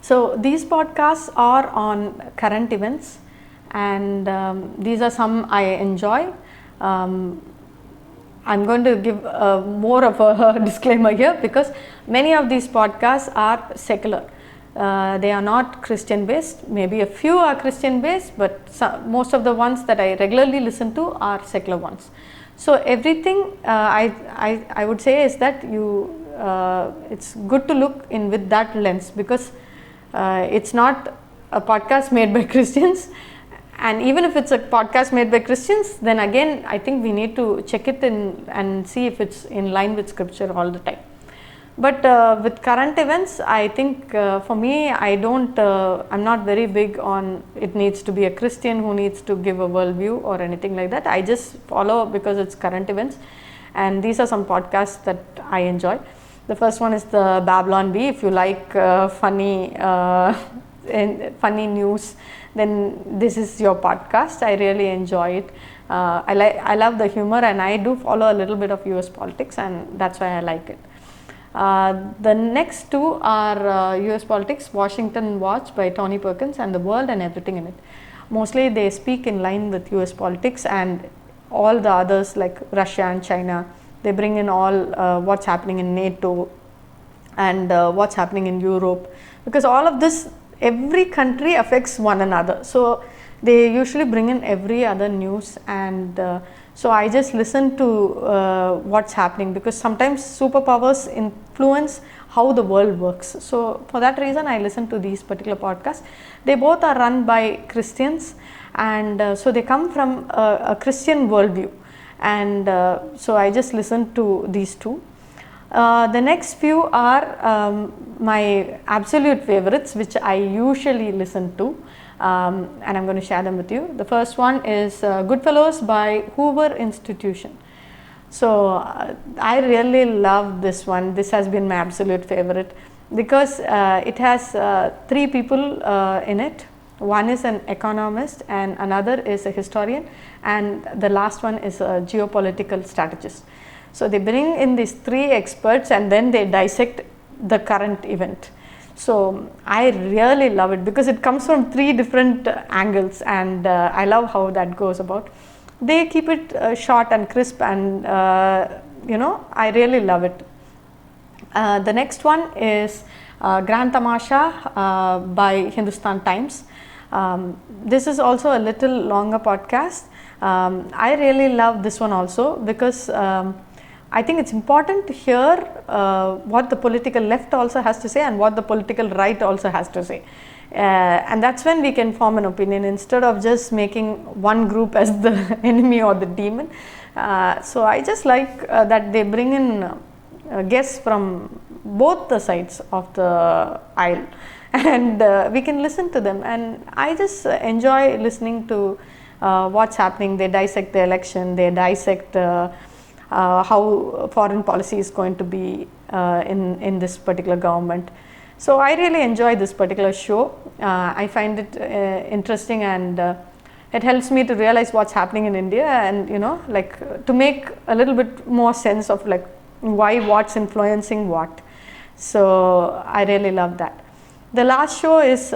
So these podcasts are on current events, and these are some I enjoy. I'm going to give more of a disclaimer here, because many of these podcasts are secular. They are not Christian based. Maybe a few are Christian based, but most of the ones that I regularly listen to are secular ones. So everything I would say is that it's good to look in with that lens, because it's not a podcast made by Christians. And even if it's a podcast made by Christians, then again, I think we need to check it in and see if it's in line with scripture all the time. But with current events, I think for me, I'm not very big on it needs to be a Christian who needs to give a worldview or anything like that. I just follow because it's current events. And these are some podcasts that I enjoy. The first one is the Babylon Bee. If you like funny news, then this is your podcast. I really enjoy it. I love the humor, and I do follow a little bit of US politics, and that's why I like it. The next two are US Politics, Washington Watch by Tony Perkins, and The World and Everything in It. Mostly they speak in line with US politics, and all the others like Russia and China. They bring in all what's happening in NATO and what's happening in Europe, because all of this, every country affects one another. So they usually bring in every other news, and so I just listen to what's happening, because sometimes superpowers influence how the world works. So for that reason, I listen to these particular podcasts. They both are run by Christians, and so they come from a Christian worldview, and so I just listen to these two. The next few are my absolute favorites, which I usually listen to, and I'm going to share them with you. The first one is Goodfellows by Hoover Institution. So I really love this one. This has been my absolute favorite, because it has three people in it. One is an economist, and another is a historian, and the last one is a geopolitical strategist. So they bring in these three experts, and then they dissect the current event. So I really love it, because it comes from three different angles, and I love how that goes about. They keep it short and crisp, and I really love it. The next one is Grand Tamasha by Hindustan Times. This is also a little longer podcast. I really love this one also, because I think it's important to hear what the political left also has to say and what the political right also has to say. And that's when we can form an opinion, instead of just making one group as the enemy or the demon. So I just like that they bring in guests from both the sides of the aisle, and we can listen to them, and I just enjoy listening to what's happening. They dissect the election, they dissect how foreign policy is going to be in this particular government. So I really enjoy this particular show. I find it interesting, and it helps me to realize what's happening in India, and to make a little bit more sense of like why what's influencing what. So I really love that. The last show is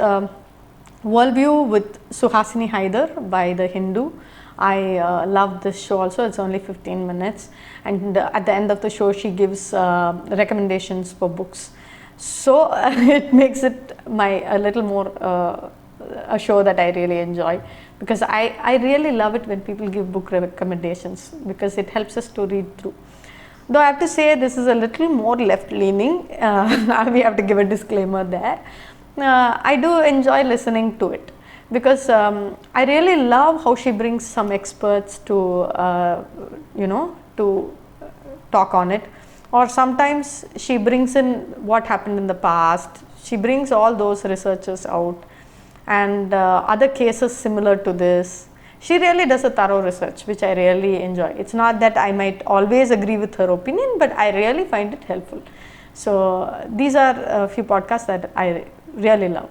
Worldview with Suhasini Haider by The Hindu. I love this show also. It's only 15 minutes, and at the end of the show she gives recommendations for books. So it makes it a little more a show that I really enjoy, because I really love it when people give book recommendations, because it helps us to read through. Though I have to say this is a little more left leaning, we have to give a disclaimer there. I do enjoy listening to it, because I really love how she brings some experts to to talk on it, or sometimes she brings in what happened in the past. She brings all those researchers out, and other cases similar to this. She really does a thorough research, which I really enjoy. It's not that I might always agree with her opinion, but I really find it helpful. So these are a few podcasts that I really love.